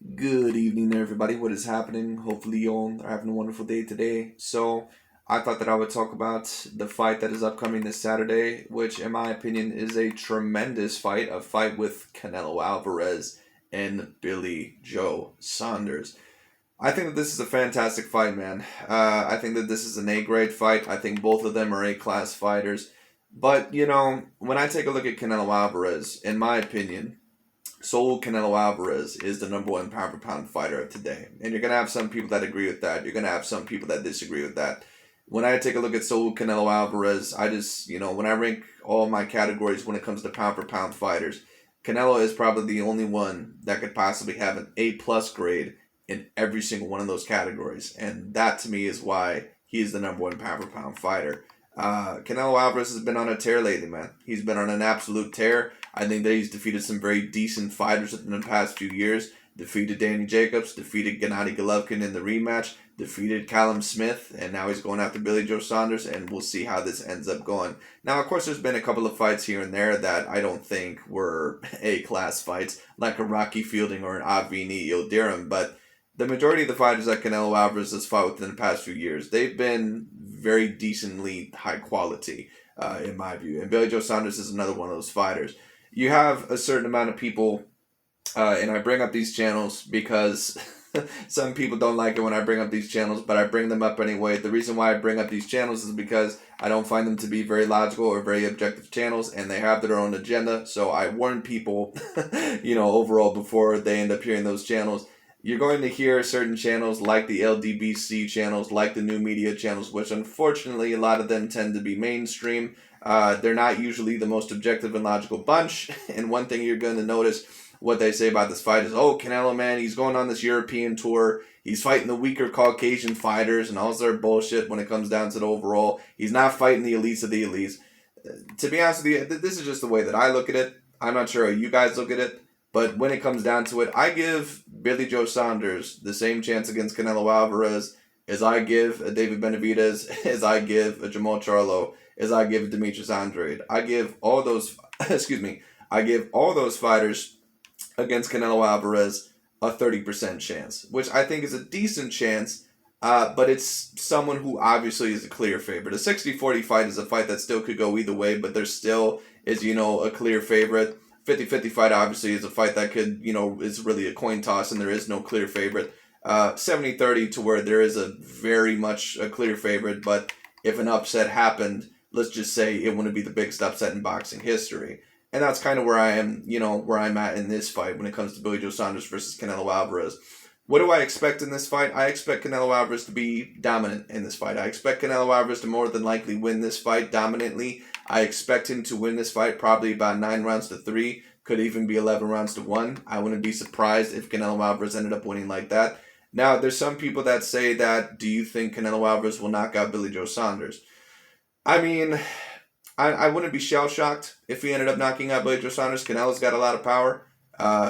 Good evening, everybody. What is happening? Hopefully, you all are having a wonderful day today. So, I thought that I would talk about the fight that is upcoming this Saturday, which, in my opinion, is a tremendous fight. A fight with Canelo Alvarez and Billy Joe Saunders. I think that this is a fantastic fight, man. I think that this is an A-grade fight. I think both of them are A-class fighters. But, when I take a look at Canelo Alvarez, in my opinion, Saul Canelo Alvarez is the number one pound for pound fighter of today. And you're going to have some people that agree with that. You're going to have some people that disagree with that. When I take a look at Saul Canelo Alvarez, I just, when I rank all my categories when it comes to pound for pound fighters, Canelo is probably the only one that could possibly have an A plus grade in every single one of those categories. And that to me is why he is the number one pound for pound fighter. Canelo Alvarez has been on a tear lately, man. He's been on an absolute tear. I think that he's defeated some very decent fighters in the past few years. Defeated Danny Jacobs, defeated Gennady Golovkin in the rematch, defeated Callum Smith, and now he's going after Billy Joe Saunders, and we'll see how this ends up going. Now, of course, there's been a couple of fights here and there that I don't think were A-class fights, like a Rocky Fielding or an Avni Yildirim, but the majority of the fighters that Canelo Alvarez has fought within the past few years, they've been very decently high quality, in my view. And Billy Joe Saunders is another one of those fighters. You have a certain amount of people, and I bring up these channels because some people don't like it when I bring up these channels, but I bring them up anyway. The reason why I bring up these channels is because I don't find them to be very logical or very objective channels, and they have their own agenda. So I warn people, overall before they end up hearing those channels. You're going to hear certain channels like the LDBC channels, like the new media channels, which unfortunately a lot of them tend to be mainstream. They're not usually the most objective and logical bunch. And one thing you're going to notice what they say about this fight is, oh, Canelo, man, he's going on this European tour. He's fighting the weaker Caucasian fighters and all their bullshit when it comes down to the overall. He's not fighting the elites of the elites. To be honest with you, this is just the way that I look at it. I'm not sure how you guys look at it. But when it comes down to it, I give Billy Joe Saunders the same chance against Canelo Alvarez as I give a David Benavidez, as I give a Jamal Charlo, as I give Demetrius Andrade. I give all those, I give all those fighters against Canelo Alvarez a 30% chance, which I think is a decent chance, but it's someone who obviously is a clear favorite. A 60-40 fight is a fight that still could go either way, but there still is, a clear favorite. 50-50 fight obviously is a fight that could, is really a coin toss and there is no clear favorite. 70-30 to where there is a very much a clear favorite, but if an upset happened, let's just say it wouldn't be the biggest upset in boxing history. And that's kind of where I am, where I'm at in this fight when it comes to Billy Joe Saunders versus Canelo Alvarez. What do I expect in this fight? I expect Canelo Alvarez to be dominant in this fight. I expect Canelo Alvarez to more than likely win this fight dominantly. I expect him to win this fight probably about 9 rounds to 3. Could even be 11 rounds to 1. I wouldn't be surprised if Canelo Alvarez ended up winning like that. Now, there's some people that say that, do you think Canelo Alvarez will knock out Billy Joe Saunders? I mean, I wouldn't be shell-shocked if he ended up knocking out Billy Joe Saunders. Canelo's got a lot of power.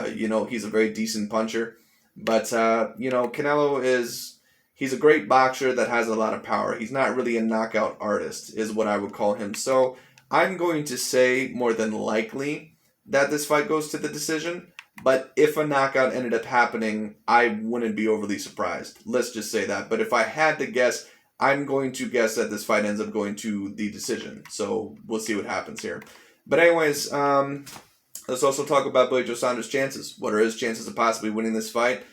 He's a very decent puncher. But, Canelo he's a great boxer that has a lot of power. He's not really a knockout artist, is what I would call him. So I'm going to say more than likely that this fight goes to the decision. But if a knockout ended up happening, I wouldn't be overly surprised. Let's just say that. But if I had to guess, I'm going to guess that this fight ends up going to the decision. So we'll see what happens here. But anyways, let's also talk about Billy Joe Saunders' chances. What are his chances of possibly winning this fight?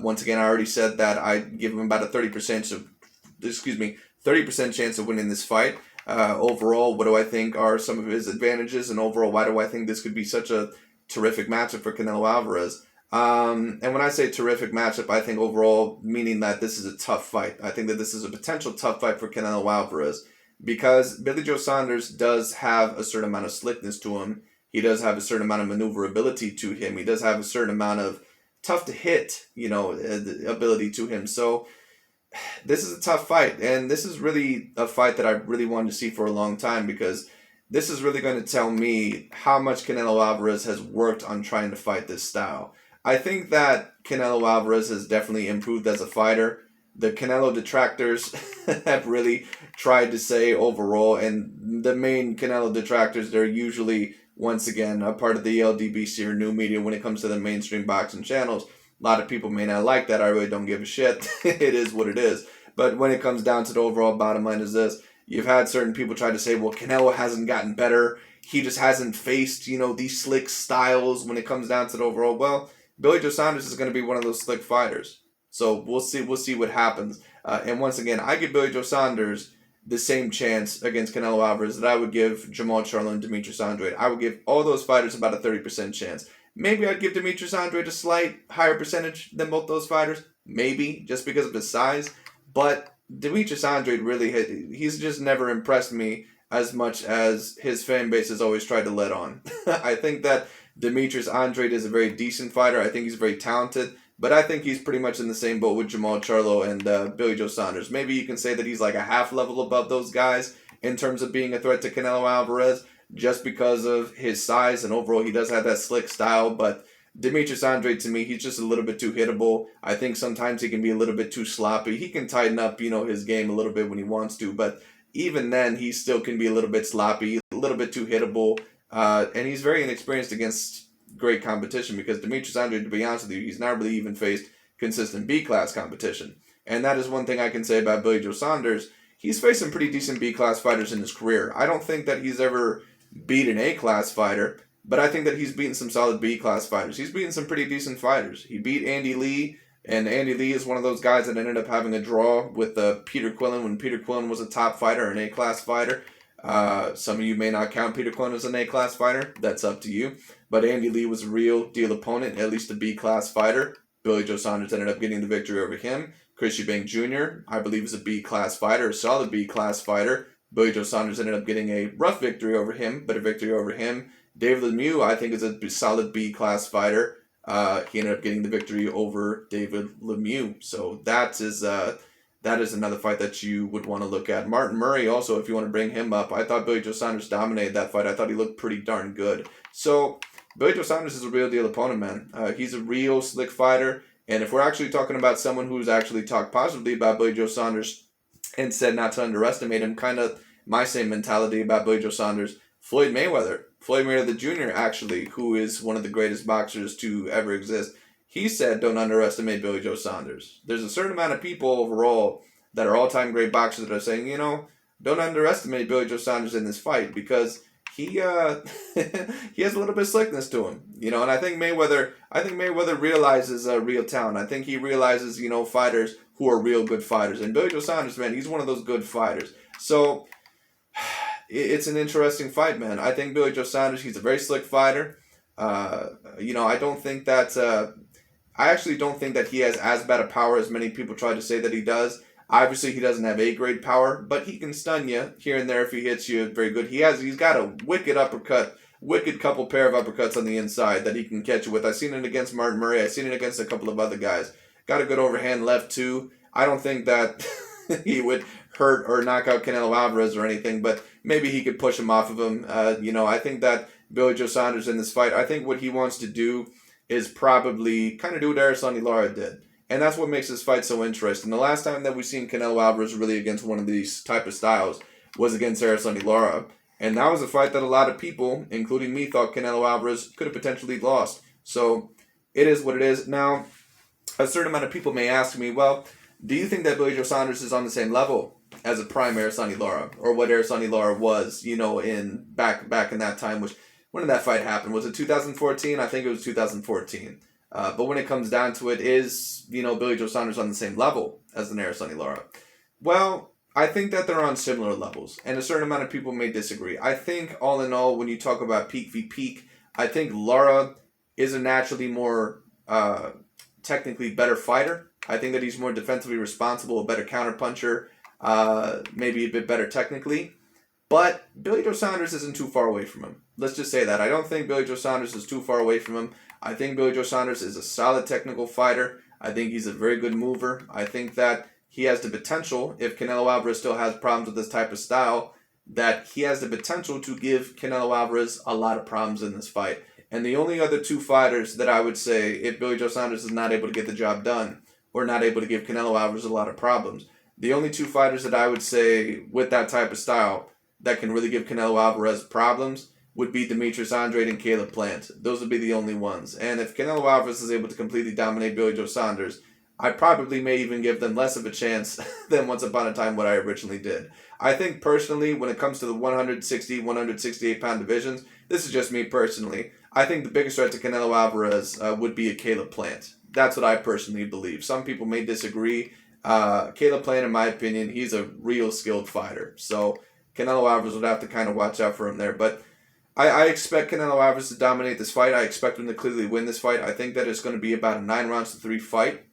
Once again, I already said that I give him about a 30% chance of winning this fight. Overall, what do I think are some of his advantages? And overall, why do I think this could be such a terrific matchup for Canelo Alvarez? And when I say terrific matchup, I think overall, meaning that this is a tough fight. I think that this is a potential tough fight for Canelo Alvarez because Billy Joe Saunders does have a certain amount of slickness to him. He does have a certain amount of maneuverability to him. He does have a certain amount of tough to hit, ability to him. So this is a tough fight. And this is really a fight that I really wanted to see for a long time because this is really going to tell me how much Canelo Alvarez has worked on trying to fight this style. I think that Canelo Alvarez has definitely improved as a fighter. The Canelo detractors have really tried to say overall, and the main Canelo detractors, they're usually, once again, a part of the LDBC or new media when it comes to the mainstream boxing channels. lot of people may not like that. I really don't give a shit. It is what it is. But when it comes down to the overall bottom line is this. You've had certain people try to say, well, Canelo hasn't gotten better. He just hasn't faced, these slick styles when it comes down to the overall. Well, Billy Joe Saunders is going to be one of those slick fighters. So we'll see what happens. And once again, I give Billy Joe Saunders the same chance against Canelo Alvarez that I would give Jamal Charlo and Demetrius Andrade. I would give all those fighters about a 30% chance. Maybe I'd give Demetrius Andrade a slight higher percentage than both those fighters. Maybe, just because of his size. But Demetrius Andrade he's just never impressed me as much as his fan base has always tried to let on. I think that Demetrius Andrade is a very decent fighter. I think he's very talented. But I think he's pretty much in the same boat with Jamal Charlo and Billy Joe Saunders. Maybe you can say that he's like a half level above those guys in terms of being a threat to Canelo Alvarez just because of his size and overall he does have that slick style. But Demetrius Andrade, to me, he's just a little bit too hittable. I think sometimes he can be a little bit too sloppy. He can tighten up, his game a little bit when he wants to. But even then, he still can be a little bit sloppy, a little bit too hittable. And he's very inexperienced against great competition because Demetrius Andrade, to be honest with you, he's not really even faced consistent B-class competition. And that is one thing I can say about Billy Joe Saunders. He's faced some pretty decent B-class fighters in his career. I don't think that he's ever beat an A-class fighter, but I think that he's beaten some solid B-class fighters. He's beaten some pretty decent fighters. He beat Andy Lee, and Andy Lee is one of those guys that ended up having a draw with Peter Quillen when Peter Quillen was a top fighter, an A-class fighter. Some of you may not count Peter Quillen as an A-class fighter. That's up to you. But Andy Lee was a real deal opponent, at least a B-class fighter. Billy Joe Saunders ended up getting the victory over him. Chris Eubank Jr., I believe, is a B-class fighter, a solid B-class fighter. Billy Joe Saunders ended up getting a rough victory over him, but a victory over him. David Lemieux, I think, is a solid B-class fighter. He ended up getting the victory over David Lemieux. So that is another fight that you would want to look at. Martin Murray also, if you want to bring him up. I thought Billy Joe Saunders dominated that fight. I thought he looked pretty darn good. So Billy Joe Saunders is a real deal opponent, man. He's a real slick fighter. And if we're actually talking about someone who's actually talked positively about Billy Joe Saunders and said not to underestimate him, kind of my same mentality about Billy Joe Saunders, Floyd Mayweather. Floyd Mayweather Jr., actually, who is one of the greatest boxers to ever exist, he said don't underestimate Billy Joe Saunders. There's a certain amount of people overall that are all-time great boxers that are saying, don't underestimate Billy Joe Saunders in this fight because he he has a little bit of slickness to him. And I think Mayweather realizes real talent. I think he realizes, fighters who are real good fighters. And Billy Joe Saunders, man, he's one of those good fighters. So it's an interesting fight, man. I think Billy Joe Saunders, he's a very slick fighter. I don't think that I actually don't think that he has as bad a power as many people try to say that he does. Obviously, he doesn't have A-grade power, but he can stun you here and there if he hits you very good. He's got a wicked couple pair of uppercuts on the inside that he can catch you with. I've seen it against Martin Murray. I've seen it against a couple of other guys. Got a good overhand left, too. I don't think that he would hurt or knock out Canelo Alvarez or anything, but maybe he could push him off of him. I think that Billy Joe Saunders in this fight, I think what he wants to do is probably kind of do what Araceli Lara did. And that's what makes this fight so interesting. The last time that we've seen Canelo Alvarez really against one of these type of styles was against Araceli Lara. And that was a fight that a lot of people, including me, thought Canelo Alvarez could have potentially lost. So it is what it is. Now, a certain amount of people may ask me, well, do you think that Billy Joe Saunders is on the same level as a prime Araceli Lara? Or what Araceli Lara was, in back in that time, which when did that fight happen? Was it 2014? I think it was 2014. But when it comes down to it, is, Billy Joe Saunders on the same level as the Araceli Lara? Well, I think that they're on similar levels, and a certain amount of people may disagree. I think, all in all, when you talk about peak v peak, I think Lara is a naturally more technically better fighter. I think that he's more defensively responsible, a better counterpuncher, maybe a bit better technically. But Billy Joe Saunders isn't too far away from him. Let's just say that. I don't think Billy Joe Saunders is too far away from him. I think Billy Joe Saunders is a solid technical fighter. I think he's a very good mover. I think that he has the potential, if Canelo Alvarez still has problems with this type of style, that he has the potential to give Canelo Alvarez a lot of problems in this fight. And the only other two fighters that I would say, if Billy Joe Saunders is not able to get the job done, or not able to give Canelo Alvarez a lot of problems, the only two fighters that I would say with that type of style that can really give Canelo Alvarez problems would be Demetrius Andrade and Caleb Plant. Those would be the only ones. And if Canelo Alvarez is able to completely dominate Billy Joe Saunders, I probably may even give them less of a chance than once upon a time what I originally did. I think personally, when it comes to the 160, 168 pound divisions, this is just me personally, I think the biggest threat to Canelo Alvarez would be a Caleb Plant. That's what I personally believe. Some people may disagree. Caleb Plant, in my opinion, he's a real skilled fighter. So Canelo Alvarez would have to kind of watch out for him there. But I expect Canelo Alvarez to dominate this fight. I expect him to clearly win this fight. I think that it's going to be about a 9-rounds-to-3 fight.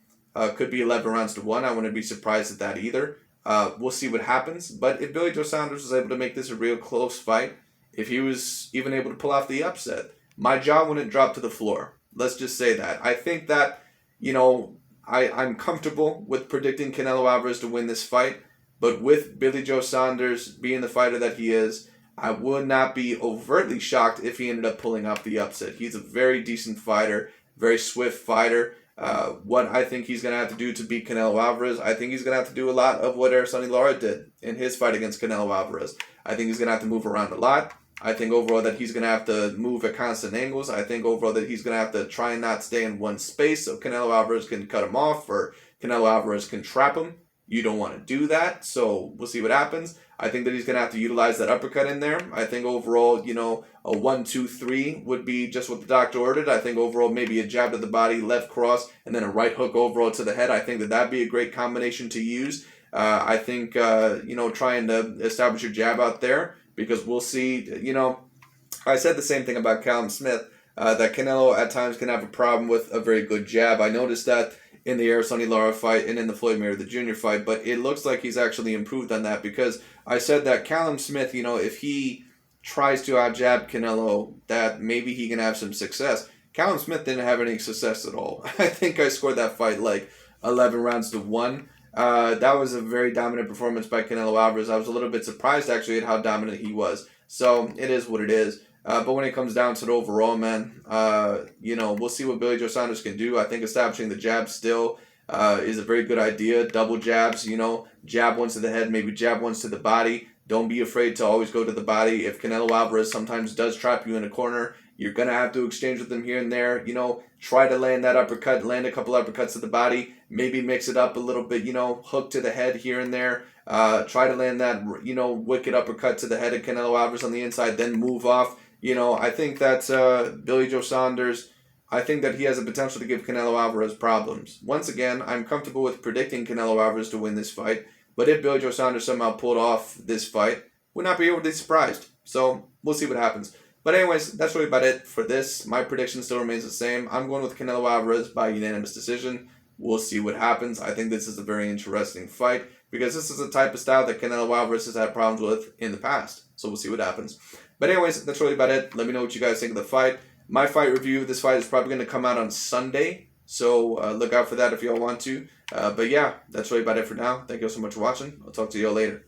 Could be 11 rounds to 1. I wouldn't be surprised at that either. We'll see what happens. But if Billy Joe Saunders was able to make this a real close fight, if he was even able to pull off the upset, my jaw wouldn't drop to the floor. Let's just say that. I think that, I'm comfortable with predicting Canelo Alvarez to win this fight. But with Billy Joe Saunders being the fighter that he is, I would not be overtly shocked if he ended up pulling off the upset. He's a very decent fighter, very swift fighter. What I think he's going to have to do to beat Canelo Alvarez, I think he's going to have to do a lot of what Sonny Lara did in his fight against Canelo Alvarez. I think he's going to have to move around a lot. I think overall that he's going to have to move at constant angles. I think overall that he's going to have to try and not stay in one space so Canelo Alvarez can cut him off or Canelo Alvarez can trap him. You don't want to do that, so we'll see what happens. I think that he's going to have to utilize that uppercut in there. I think overall, a 1-2-3 would be just what the doctor ordered. I think overall maybe a jab to the body, left cross, and then a right hook overall to the head. I think that that'd be a great combination to use. I think, trying to establish your jab out there because we'll see, I said the same thing about Callum Smith, that Canelo at times can have a problem with a very good jab. I noticed that in the Sonny Lara fight and in the Floyd Mayweather Jr. fight, but it looks like he's actually improved on that because I said that Callum Smith, if he tries to out-jab Canelo, that maybe he can have some success. Callum Smith didn't have any success at all. I think I scored that fight like 11 rounds to 1. That was a very dominant performance by Canelo Alvarez. I was a little bit surprised actually at how dominant he was. So it is what it is. But when it comes down to it overall, man, we'll see what Billy Joe Saunders can do. I think establishing the jab still is a very good idea. Double jabs, jab once to the head, maybe jab once to the body. Don't be afraid to always go to the body. If Canelo Alvarez sometimes does trap you in a corner, you're going to have to exchange with him here and there. Try to land that uppercut, land a couple uppercuts to the body, maybe mix it up a little bit, hook to the head here and there. Try to land that, wicked uppercut to the head of Canelo Alvarez on the inside, then move off. I think that Billy Joe Saunders, I think that he has the potential to give Canelo Alvarez problems. Once again, I'm comfortable with predicting Canelo Alvarez to win this fight. But if Billy Joe Saunders somehow pulled off this fight, would not be overly surprised. So we'll see what happens. But anyways, that's really about it for this. My prediction still remains the same. I'm going with Canelo Alvarez by unanimous decision. We'll see what happens. I think this is a very interesting fight because this is a type of style that Canelo Alvarez has had problems with in the past. So we'll see what happens. But anyways, that's really about it. Let me know what you guys think of the fight. My fight review of this fight is probably going to come out on Sunday. So look out for that if y'all want to. But yeah, that's really about it for now. Thank you all so much for watching. I'll talk to y'all later.